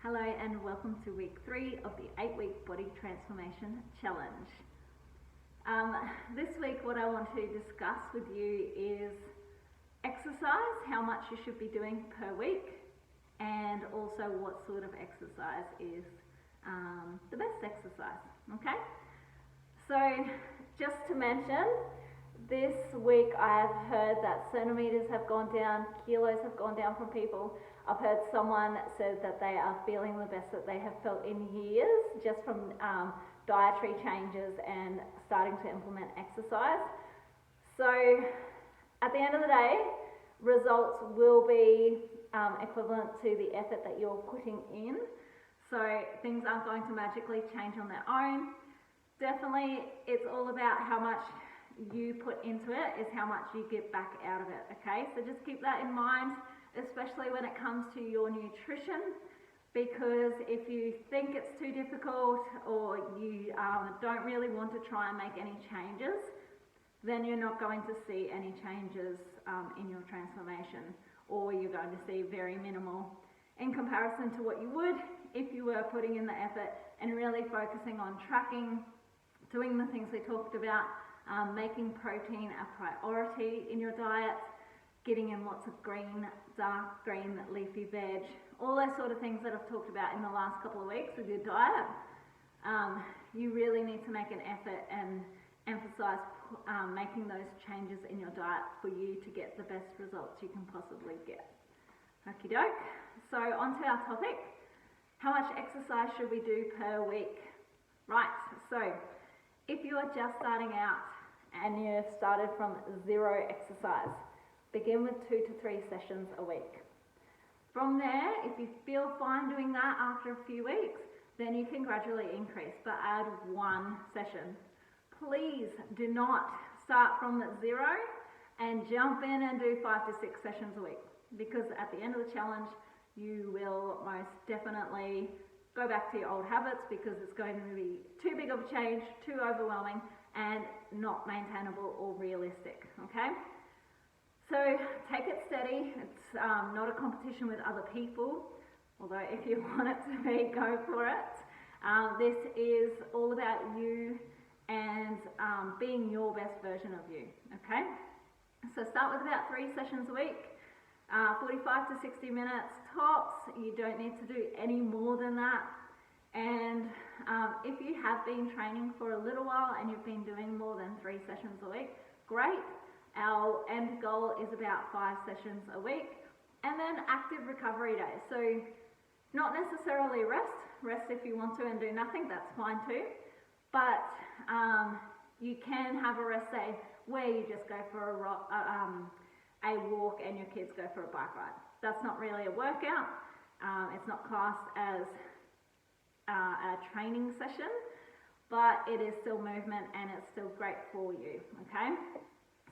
Hello and welcome to week 3 of the 8-week body transformation challenge. This week what I want to discuss with you is exercise, how much you should be doing per week, and also what sort of exercise is the best exercise, okay? So just to mention, this week I have heard that centimetres have gone down, kilos have gone down from people. I've heard someone said that they are feeling the best that they have felt in years just from dietary changes and starting to implement exercise. So at the end of the day, results will be equivalent to the effort that you're putting in. So things aren't going to magically change on their own. Definitely it's all about how much you put into it is how much you get back out of it, okay? So just keep that in mind, especially when it comes to your nutrition, because if you think it's too difficult or you don't really want to try and make any changes, then you're not going to see any changes in your transformation, or you're going to see very minimal in comparison to what you would if you were putting in the effort and really focusing on tracking, doing the things we talked about, making protein a priority in your diet, getting in lots of green, dark green, leafy veg, all those sort of things that I've talked about in the last couple of weeks with your diet. You really need to make an effort and emphasize making those changes in your diet for you to get the best results you can possibly get. Okie doke. So on to our topic. How much exercise should we do per week? Right, so if you are just starting out and you've started from zero exercise, begin with 2 to 3 sessions a week. From there, if you feel fine doing that after a few weeks, then you can gradually increase, but add 1 session. Please do not start from 0 and jump in and do 5 to 6 sessions a week, because at the end of the challenge, you will most definitely go back to your old habits because it's going to be too big of a change, too overwhelming, and not maintainable or realistic, okay? So take it steady. It's not a competition with other people, although if you want it to be, go for it. This is all about you and being your best version of you, okay? So start with about 3 sessions a week, 45 to 60 minutes tops. You don't need to do any more than that. And if you have been training for a little while and you've been doing more than 3 sessions a week, great. Our end goal is about 5 sessions a week, and then active recovery days. So not necessarily rest if you want to and do nothing, that's fine too, but you can have a rest day where you just go for a walk and your kids go for a bike ride. That's not really a workout. It's not classed as a training session, but it is still movement and it's still great for you, okay?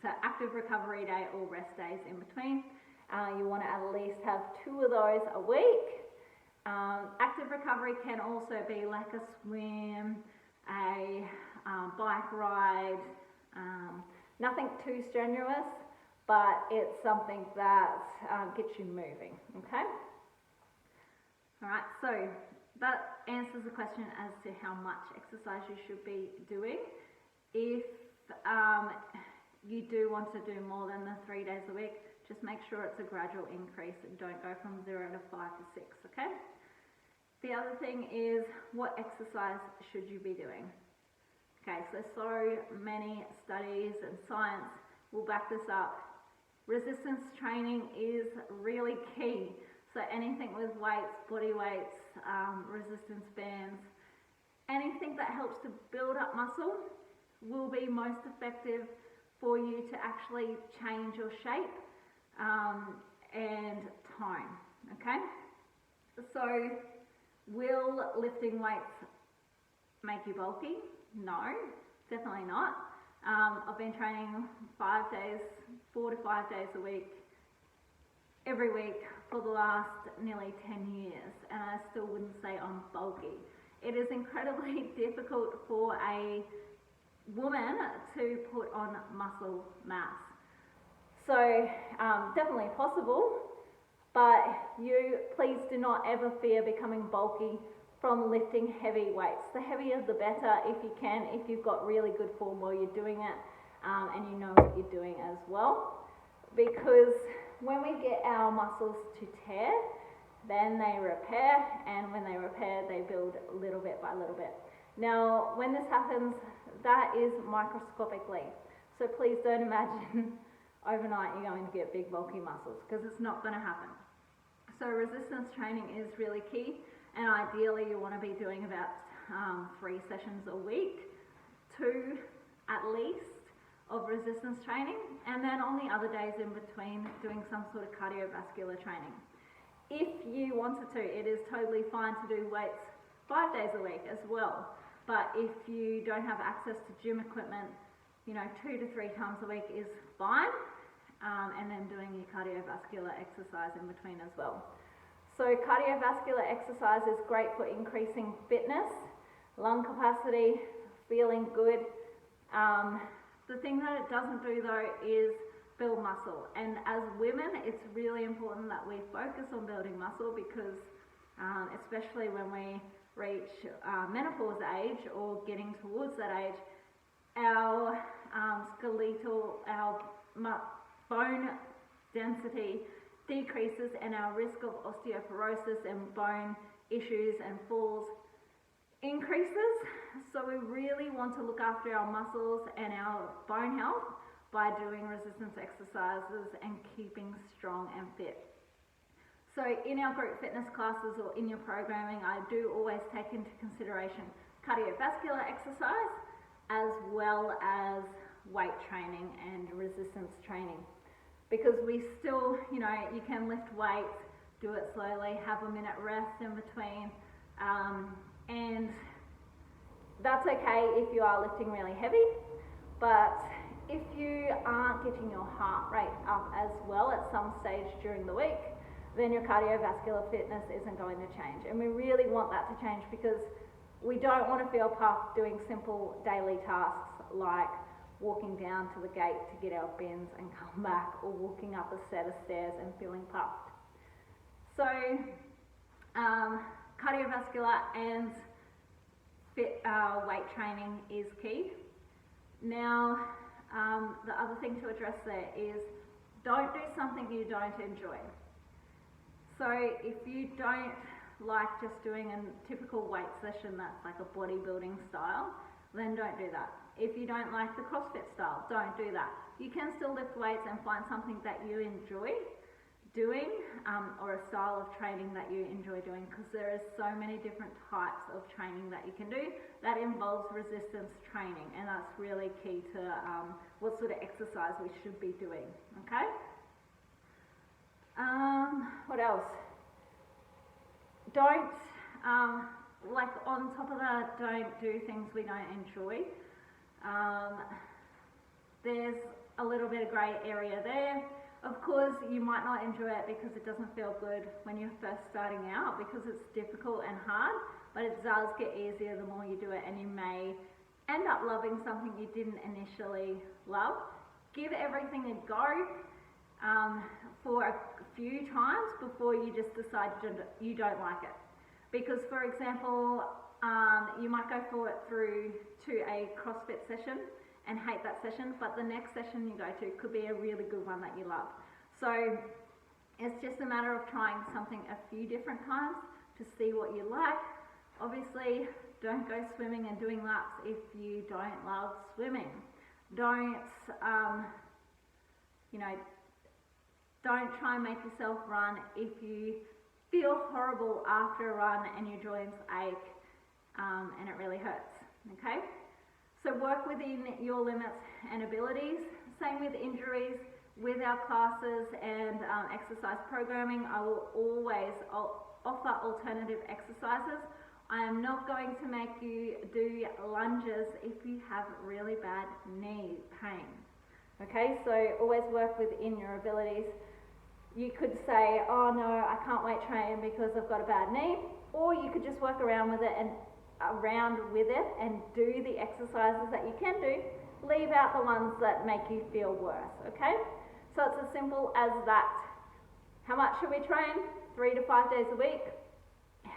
So active recovery day or rest days in between. You want to at least have 2 of those a week. Active recovery can also be like a swim, a bike ride, nothing too strenuous, but it's something that gets you moving, okay? Alright, so that answers the question as to how much exercise you should be doing. If you do want to do more than the 3 days a week, just make sure it's a gradual increase and don't go from 0 to 5 to 6, okay? The other thing is, what exercise should you be doing? Okay, so many studies and science will back this up. Resistance training is really key. So anything with weights, body weights, resistance bands, anything that helps to build up muscle will be most effective for you to actually change your shape and tone, okay? So will lifting weights make you bulky? No, definitely not. I've been training 4 to 5 days a week, every week for the last nearly 10 years, and I still wouldn't say I'm bulky. It is incredibly difficult for a woman to put on muscle mass. So definitely possible, But you please do not ever fear becoming bulky from lifting heavy weights. The heavier the better if you can, if you've got really good form while you're doing it, and you know what you're doing as well. Because when we get our muscles to tear, then they repair, and when they repair, they build little bit by little bit. Now, when this happens, that is microscopically. So please don't imagine overnight you're going to get big bulky muscles, because it's not going to happen. So resistance training is really key, and ideally you want to be doing about 3 sessions a week, 2 at least of resistance training, and then on the other days in between doing some sort of cardiovascular training. If you wanted to, it is totally fine to do weights 5 days a week as well, but if you don't have access to gym equipment, 2 to 3 times a week is fine. And then doing your cardiovascular exercise in between as well. So cardiovascular exercise is great for increasing fitness, lung capacity, feeling good. The thing that it doesn't do though is build muscle. And as women, it's really important that we focus on building muscle because especially when we reach menopause age or getting towards that age, our skeletal, our bone density decreases and our risk of osteoporosis and bone issues and falls increases. So we really want to look after our muscles and our bone health by doing resistance exercises and keeping strong and fit. So in our group fitness classes or in your programming, I do always take into consideration cardiovascular exercise as well as weight training and resistance training. Because we still, you can lift weights, do it slowly, have a minute rest in between, and that's okay if you are lifting really heavy, but if you aren't getting your heart rate up as well at some stage during the week, then your cardiovascular fitness isn't going to change. And we really want that to change because we don't want to feel puffed doing simple daily tasks like walking down to the gate to get our bins and come back, or walking up a set of stairs and feeling puffed. So cardiovascular and weight training is key. Now the other thing to address there is don't do something you don't enjoy. So if you don't like just doing a typical weight session that's like a bodybuilding style, then don't do that. If you don't like the CrossFit style, don't do that. You can still lift weights and find something that you enjoy doing, or a style of training that you enjoy doing, because there is so many different types of training that you can do that involves resistance training, and that's really key to what sort of exercise we should be doing, okay? What else? Don't, on top of that, don't do things we don't enjoy. There's a little bit of grey area there. Of course, you might not enjoy it because it doesn't feel good when you're first starting out, because it's difficult and hard, but it does get easier the more you do it, and you may end up loving something you didn't initially love. Give everything a go for a few times before you just decide you don't like it. Because, for example, you might go through to a CrossFit session and hate that session, but the next session you go to could be a really good one that you love. So it's just a matter of trying something a few different times to see what you like. Obviously, don't go swimming and doing laps if you don't love swimming. Don't try and make yourself run if you feel horrible after a run and your joints ache and it really hurts, okay? So work within your limits and abilities. Same with injuries. With our classes and exercise programming, I will always offer alternative exercises. I am not going to make you do lunges if you have really bad knee pain. Okay, so always work within your abilities. You could say, oh no, I can't weight train because I've got a bad knee, or you could just work around with it and do the exercises that you can do. Leave out the ones that make you feel worse, okay? So it's as simple as that. How much should we train? 3 to 5 days a week.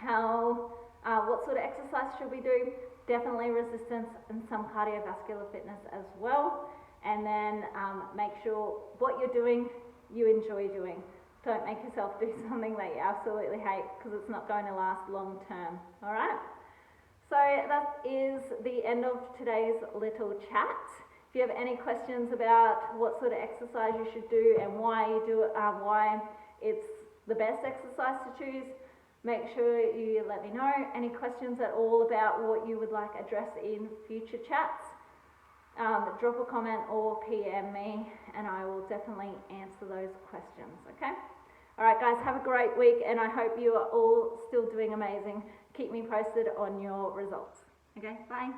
What sort of exercise should we do? Definitely resistance and some cardiovascular fitness as well. And then make sure what you're doing, you enjoy doing. Don't make yourself do something that you absolutely hate, because it's not going to last long term. All right? So that is the end of today's little chat. If you have any questions about what sort of exercise you should do and why you do it, why it's the best exercise to choose, make sure you let me know. Any questions at all about what you would like addressed in future chats, drop a comment or PM me and I will definitely answer those questions, okay? Alright guys, have a great week and I hope you are all still doing amazing. Keep me posted on your results. Okay, bye.